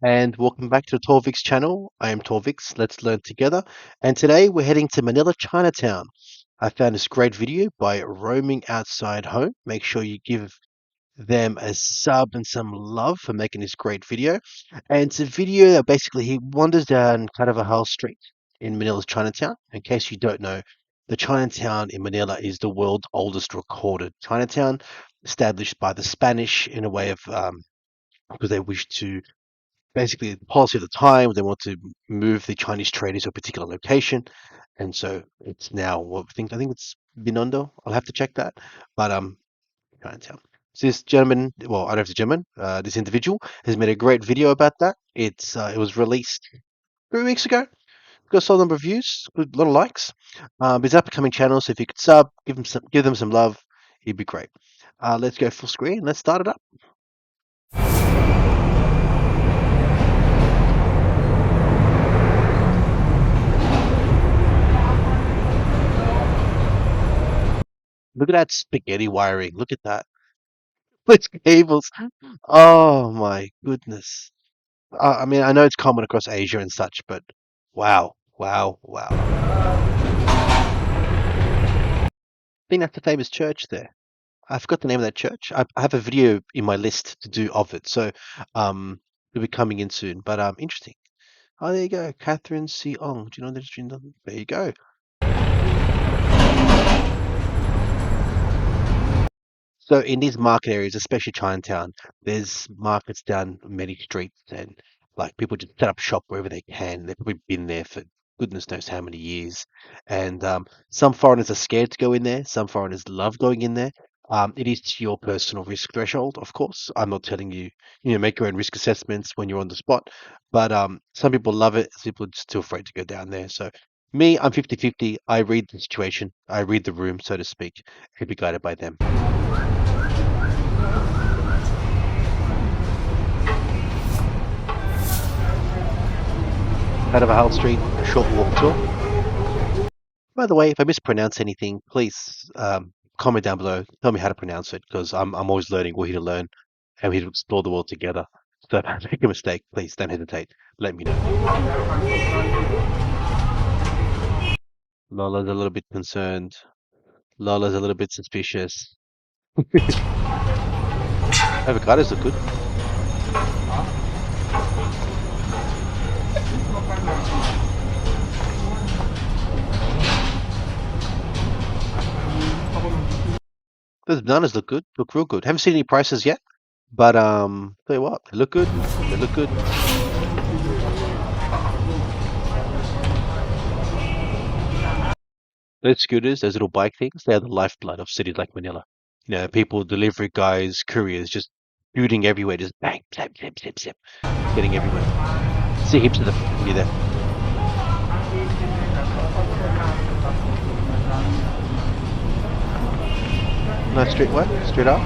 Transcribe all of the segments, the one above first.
And welcome back to the Torvix channel. I am Torvix. Let's learn together. And today we're heading to Manila, Chinatown. I found this great video by Roaming Outside Home. Make sure you give them a sub and some love for making this great video. And it's a video that basically he wanders down Carvajal Street in Manila's Chinatown. In case you don't know, the Chinatown in Manila is the world's oldest recorded Chinatown, established by the Spanish in a way of because they wish to basically the policy of the time. They want to move the Chinese traders to a particular location, and so it's now what I think it's Binondo. I'll have to check that, but Chinatown. So this gentleman, well, I don't know if it's a gentleman. This individual has made a great video about that. It was released 3 weeks ago. Got a solid number of views, a lot of likes. His upcoming channel, so if you could sub, give them some love, it'd be great. Let's go full screen. Let's start it up. Look at that spaghetti wiring. Look at that. With cables. Oh my goodness. I mean, I know it's common across Asia and such, but wow, wow, wow. I think that's the famous church there. I forgot the name of that church. I have a video in my list to do of it, so it'll be coming in soon. But interesting. Oh, there you go, Catherine C. Ong. Do you know that? There you go. So in these market areas, especially Chinatown, there's markets down many streets, and like people just set up shop wherever they can. They've probably been there for goodness knows how many years. And some foreigners are scared to go in there. Some foreigners love going in there. It is to your personal risk threshold, of course. I'm not telling you, make your own risk assessments when you're on the spot. But some people love it. Some people are just too afraid to go down there. So me, I'm 50-50. I read the situation. I read the room, so to speak. I'd be guided by them. Out of a Hull Street, a short walk tour. By the way, if I mispronounce anything, please comment down below. Tell me how to pronounce it, because I'm always learning. We're here to learn, and we're here to explore the world together. So if I make a mistake, please don't hesitate. Let me know. Lola's a little bit concerned. Lola's a little bit suspicious. Avocados look good. Those bananas look good. Look real good. Haven't seen any prices yet, but tell you what, they look good. They look good. Those scooters, those little bike things, they're the lifeblood of cities like Manila. People, delivery guys, couriers, just shooting everywhere, just bang, zap, zap, zap, zap, getting everywhere. See heaps of them when you're there. Nice straight what? Straight up?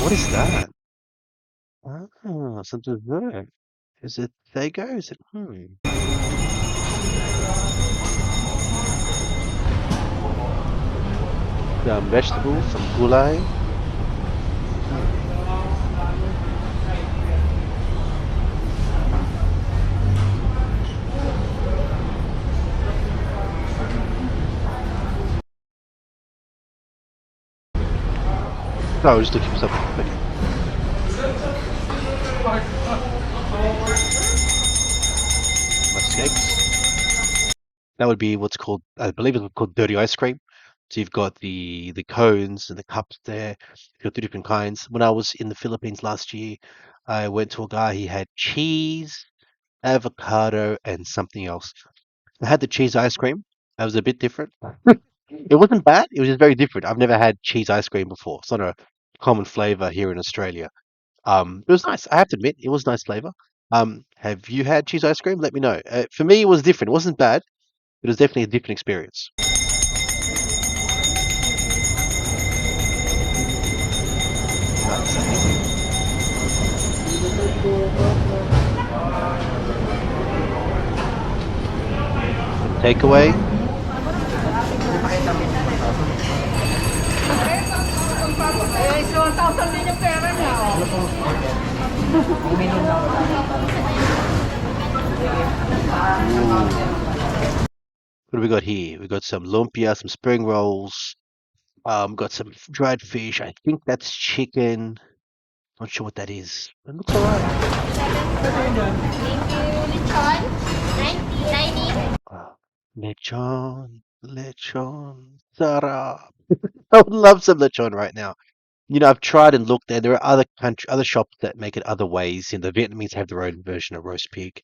What is that? Ah, some dessert. Is it? There you go. Is it? Some vegetables, some gulai. No, I was just looking for something. Okay. Nice cakes. That would be what's called, I believe it's called dirty ice cream. So you've got the cones and the cups there. You've got 2 different kinds. When I was in the Philippines last year, I went to a guy. He had cheese, avocado, and something else. I had the cheese ice cream. That was a bit different. It wasn't bad. It was just very different. I've never had cheese ice cream before. It's not a common flavor here in Australia. It was nice. I have to admit, it was nice flavor. Have you had cheese ice cream? Let me know. For me, it was different. It wasn't bad. It was definitely a different experience. Takeaway. Ooh. What do we got here? We got some lumpia, some spring rolls. Got some dried fish. I think that's chicken. Not sure what that is. It looks alright. Oh, lechon, lechon, sarap. I would love some lechon right now. I've tried and looked there. There are other shops that make it other ways. The Vietnamese have their own version of roast pig,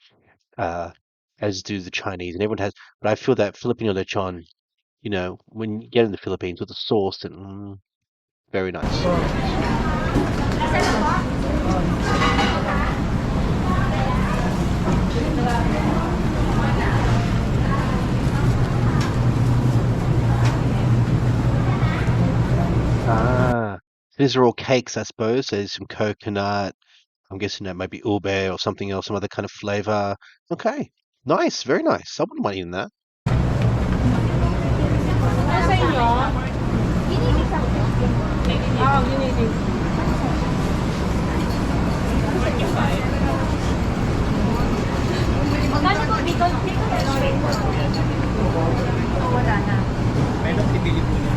uh, as do the Chinese, and everyone has. But I feel that Filipino lechon, when you get in the Philippines with the sauce, and very nice, very nice. Ah, these are all cakes, I suppose. There's some coconut. I'm guessing that might be ube or something else, some other kind of flavor. Okay, nice, very nice. I wouldn't mind eating that. Ano sa inyo? Oo, giniling. Magkano po dito? Wala na. Meron tibili po niya.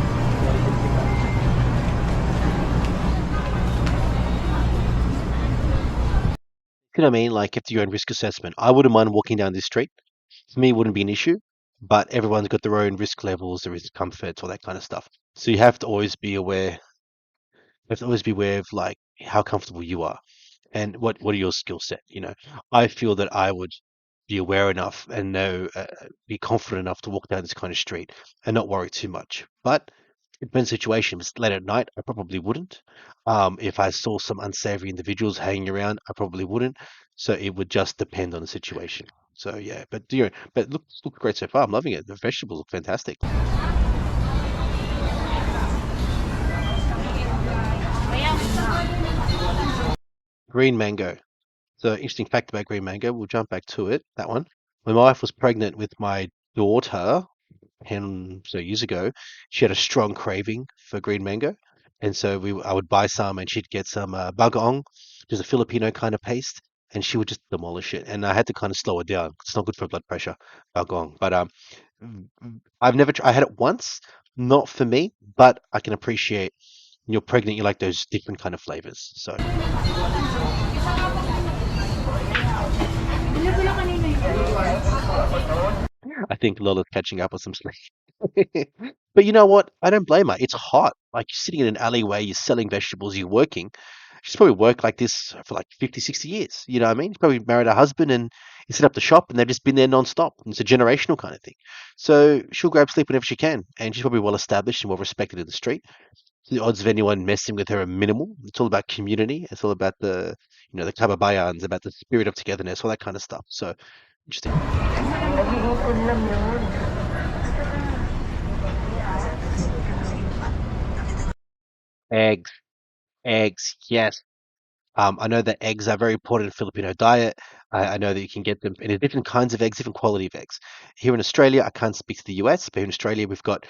You know what I mean? Like, if your own risk assessment, I wouldn't mind walking down this street. For me, it wouldn't be an issue, but everyone's got their own risk levels, their risk comforts, all that kind of stuff. So you have to always be aware. You have to always be aware of like how comfortable you are and what are your skill set. I feel that I would be aware enough and be confident enough to walk down this kind of street and not worry too much. But it depends on the situation. If it's late at night, I probably wouldn't. If I saw some unsavory individuals hanging around, I probably wouldn't. So it would just depend on the situation. So yeah, but it looks great so far. I'm loving it. The vegetables look fantastic. Green mango. So interesting fact about green mango. We'll jump back to it. That one. When my wife was pregnant with my daughter, 10 so years ago, she had a strong craving for green mango. And so I would buy some and she'd get some bagoong, which is a Filipino kind of paste, and she would just demolish it. And I had to kind of slow her down. It's not good for blood pressure, bagoong. But I had it once, not for me, but I can appreciate when you're pregnant, you like those different kind of flavors. So I think Lola's catching up with some sleep. But you know what? I don't blame her. It's hot. Like you're sitting in an alleyway, you're selling vegetables, you're working. She's probably worked like this for like 50, 60 years. You know what I mean? She's probably married her husband and he set up the shop and they've just been there non-stop. And it's a generational kind of thing. So she'll grab sleep whenever she can. And she's probably well established and well respected in the street. So the odds of anyone messing with her are minimal. It's all about community. It's all about the kababayans, about the spirit of togetherness, all that kind of stuff. So interesting. Eggs, eggs, yes. I know that eggs are very important in Filipino diet. I know that you can get them in different kinds of eggs, different quality of eggs. Here in Australia, I can't speak to the US, but in Australia, we've got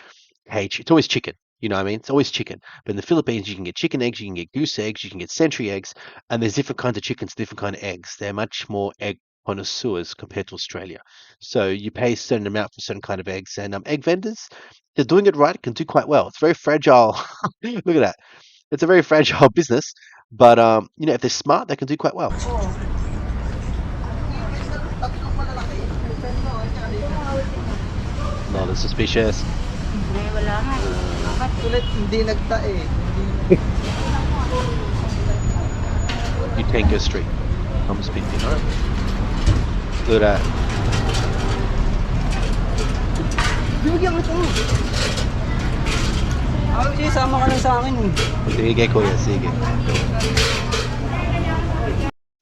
cage. It's always chicken. You know what I mean? It's always chicken. But in the Philippines, you can get chicken eggs, you can get goose eggs, you can get century eggs, and there's different kinds of chickens, different kind of eggs. They're much more egg connoisseurs compared to Australia. So you pay a certain amount for certain kind of eggs, and egg vendors, they're doing it right, can do quite well. It's very fragile. Look at that. It's a very fragile business, but if they're smart, they can do quite well. Not as suspicious. Wala nga eh. Bakit? Ulit, hindi nagtae. You can't go straight. I'm speeding, all right? Look at that. Bigyan ko ito. Sige, sama ka lang sa akin eh. Sige, kuya, sige.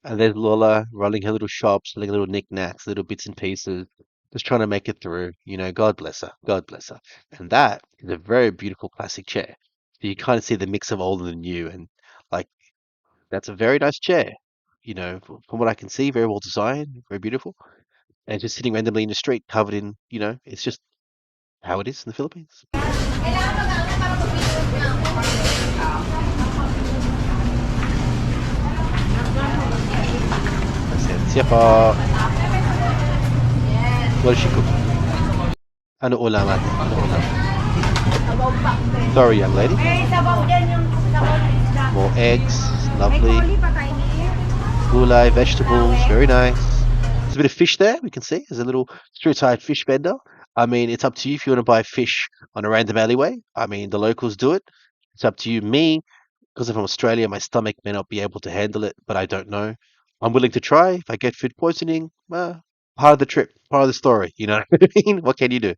And there's Lola running her little shop, selling little knickknacks, little bits and pieces, just trying to make it through. God bless her. God bless her. And that is a very beautiful classic chair. So you kind of see the mix of old and the new, and like that's a very nice chair. From what I can see, very well designed, very beautiful, and just sitting randomly in the street, covered in, it's just how it is in the Philippines. Pasensya po. What is she cooking? Ano ulam ate? Ano ulam? Sorry, young lady. More eggs. Lovely. Gulai, vegetables. Very nice. There's a bit of fish there. We can see. There's a little street-side fish vendor. I mean, it's up to you if you want to buy fish on a random alleyway. I mean, the locals do it. It's up to you. Me, because I'm from Australia, my stomach may not be able to handle it, but I don't know. I'm willing to try. If I get food poisoning, part of the trip, part of the story. You know what I mean? What can you do?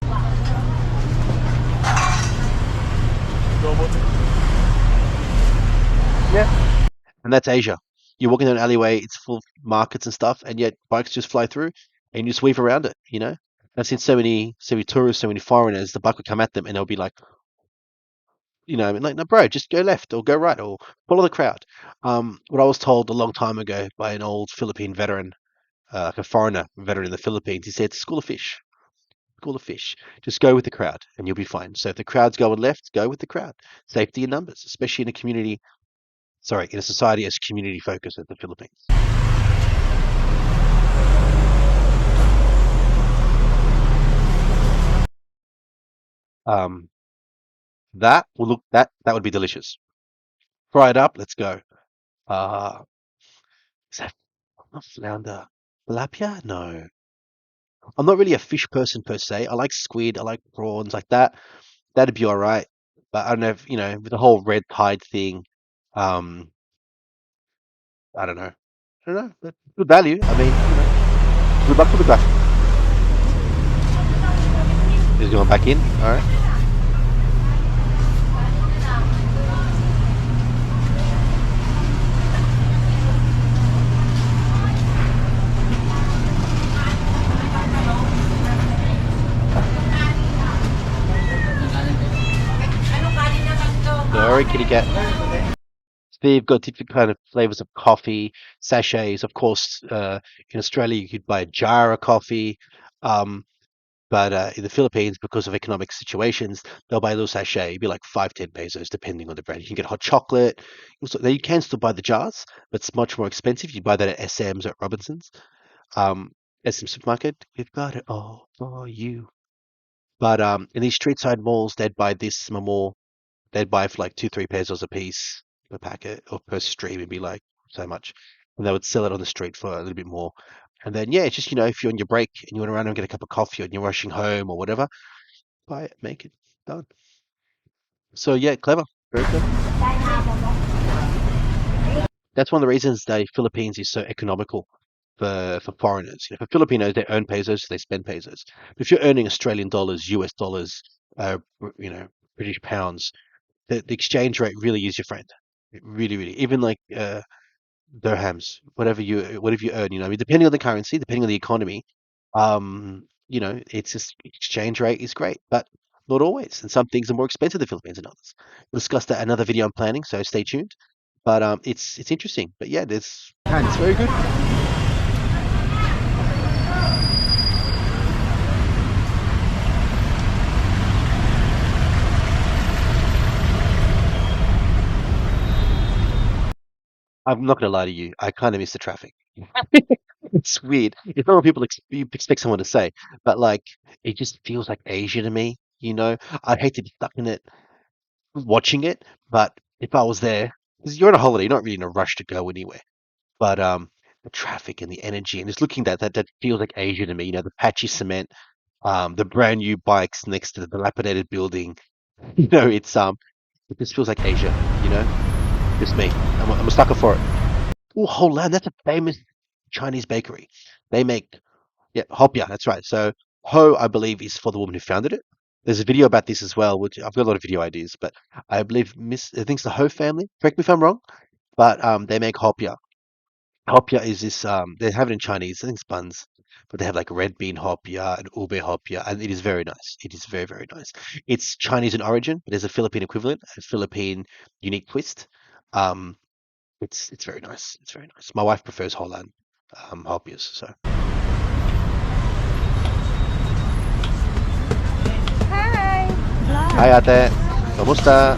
Yeah. And that's Asia. You're walking down an alleyway, it's full of markets and stuff, and yet bikes just fly through and you just weave around it, you know? I've seen so many tourists, so many foreigners, the bike would come at them and they'll be like, like, no, bro, just go left or go right or follow the crowd. What I was told a long time ago by an old Philippine veteran, like a foreigner veteran in the Philippines, he said, school of fish, school of fish. Just go with the crowd and you'll be fine. So if the crowd's going left, go with the crowd. Safety in numbers, especially in a community, sorry, in a society as community focused as the Philippines. Um, that would be delicious. Fry it up. Let's go. Uh, is that not flounder? Tilapia? No. I'm not really a fish person per se. I like squid. I like prawns like that. That'd be all right. But I don't know if, with the whole red tide thing, um, I don't know. I don't know. But good value. I mean, good luck for the guy. He's going back in. All right. Sorry, kitty cat. They've got different kind of flavors of coffee, sachets. Of course, in Australia, you could buy a jar of coffee. Um, but in the Philippines, because of economic situations, they'll buy a little sachet. It'd be like 5, 10 pesos, depending on the brand. You can get hot chocolate. Also, you can still buy the jars, but it's much more expensive. You buy that at SM's or at Robinson's. SM Supermarket, we've got it all for you. But in these street side malls, they'd buy this more. They'd buy for like 2, 3 pesos a piece per packet or per stream. It'd be like so much, and they would sell it on the street for a little bit more. And then yeah, it's just if you're on your break and you want to run and get a cup of coffee and you're rushing home or whatever, buy it, make it, done. So yeah, clever, very clever. That's one of the reasons the Philippines is so economical for foreigners. For Filipinos, they earn pesos, they spend pesos. But if you're earning Australian dollars, US dollars, British pounds, the exchange rate really is your friend. It really, really, even like dirhams, whatever you earn, I mean, depending on the currency, depending on the economy, it's just exchange rate is great, but not always. And some things are more expensive in the Philippines than others. We'll discuss that in another video I'm planning, so stay tuned. But it's interesting. But yeah, it's very good. I'm not gonna lie to you. I kind of miss the traffic. It's weird. It's not what you expect someone to say, but like it just feels like Asia to me. I'd hate to be stuck in it, watching it, but if I was there, because you're on a holiday, you're not really in a rush to go anywhere. But the traffic and the energy and just looking at that feels like Asia to me. The patchy cement, the brand new bikes next to the dilapidated building. It just feels like Asia. Just me. I'm a sucker for it. Oh, Holan, that's a famous Chinese bakery. They make, yeah, hopia, that's right. So Ho, I believe, is for the woman who founded it. There's a video about this as well, which I've got a lot of video ideas, but I believe I think it's the Ho family. Correct me if I'm wrong, but they make hopia. Hopia is this they have it in Chinese, I think it's buns, but they have like red bean hopia and ube hopia, and it is very nice. It is very, very nice. It's Chinese in origin, but there's a Philippine equivalent, a Philippine unique twist. Um, it's very nice. It's very nice. My wife prefers Holland hopias, so. Hi! Hi ate, kamusta?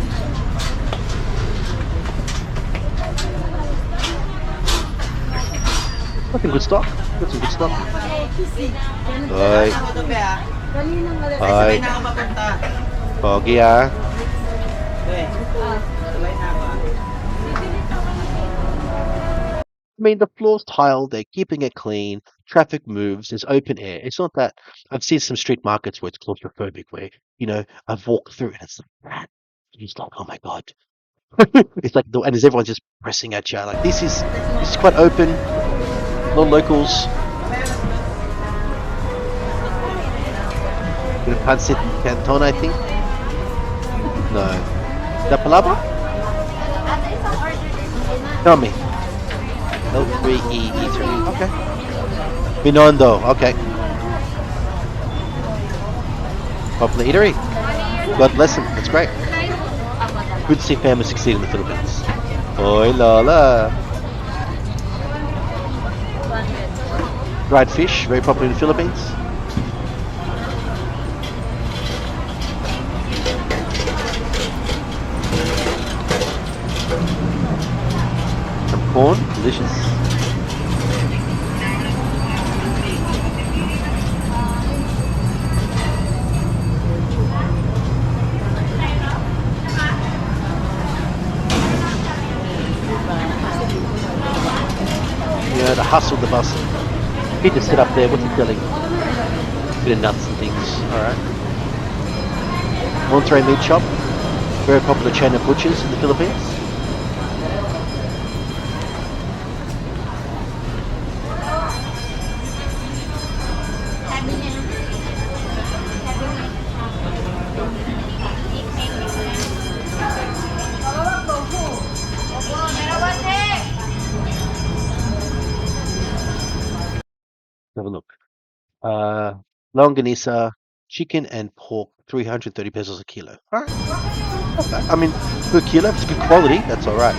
Got some good stock. Got some good stock. Oi, oi. Pogi ah. I mean, the floor's tiled, they're keeping it clean, traffic moves, there's open air. It's not that I've seen some street markets where it's claustrophobic, where, I've walked through and it's like that. It's like, oh my God. It's like, and there's everyone just pressing at you. Like, this is quite open, a lot of locals. You can't sit Canton, I think. No. Is that Palabra? Tell me. L3E E3. Okay. Binondo. Okay. Popular eatery. God bless him. That's great. Good to see families succeed in the Philippines. Oi Lola. Dried fish, very popular in the Philippines. Some corn, delicious. The hustle, the bustle. He just sit up there, what's he selling? Bit of nuts and things, alright. Monterey Meat Shop, very popular chain of butchers in the Philippines. Have a look. Longanisa, chicken and pork, 330 pesos a kilo. Alright, not bad. I mean, per kilo, if it's good quality, that's alright.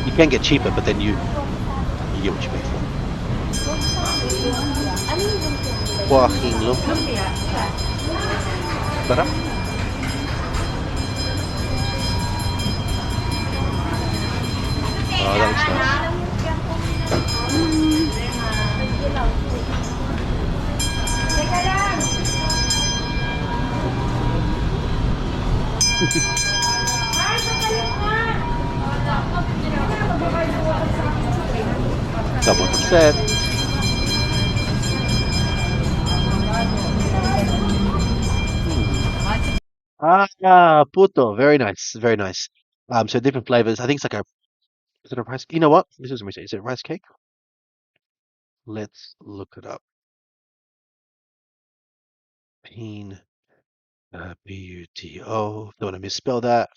You can get cheaper, but then you get what you pay for. Joaquin lumpia. Sarap. Oh, that looks nice. Couple of percent. Puto. Very nice. Very nice. So different flavors. I think it's like is it a rice? You know what? This is me. Is it a rice cake? Let's look it up. Bean, Buto. Don't want to misspell that.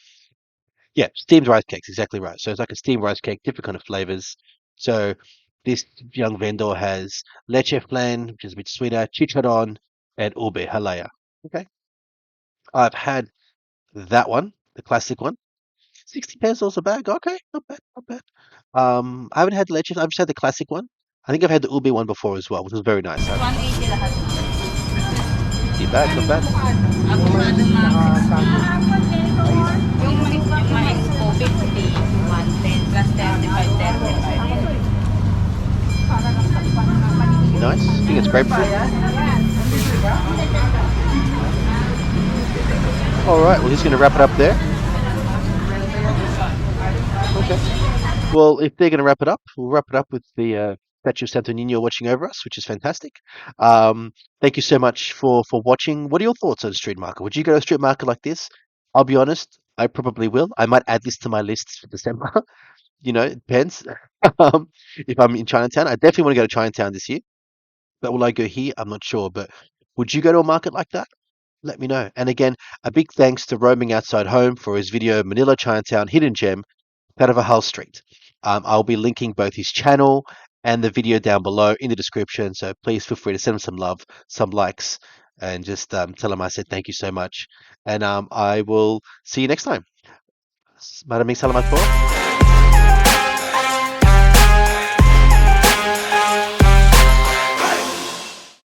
Yeah, steamed rice cakes. Exactly right. So it's like a steamed rice cake, different kind of flavors. So this young vendor has leche flan, which is a bit sweeter, chicharron, and ube halaya. Okay. I've had that one, the classic one. 60 pesos a bag. Okay, not bad, not bad. I haven't had the leche. I've just had the classic one. I think I've had the ube one before as well, which was very nice. 180 lahat. 50 bag, not bad. Avocado ma'am. Yung mais po, 50. 110 plus 35, 35. Nice. I think it's grapefruit. All right. Well, he's going to wrap it up there. Okay. Well, if they're going to wrap it up, we'll wrap it up with the statue of Santo Nino watching over us, which is fantastic. Thank you so much for watching. What are your thoughts on a street market? Would you go to a street market like this? I'll be honest, I probably will. I might add this to my list for December. It depends. If I'm in Chinatown, I definitely want to go to Chinatown this year. But will I go here? I'm not sure. But would you go to a market like that? Let me know. And again, a big thanks to Roaming Outside Home for his video, Manila Chinatown Hidden Gem, Carvajal Street. I'll be linking both his channel and the video down below in the description. So please feel free to send him some love, some likes, and just tell him I said thank you so much. And I will see you next time. Maraming salamat po.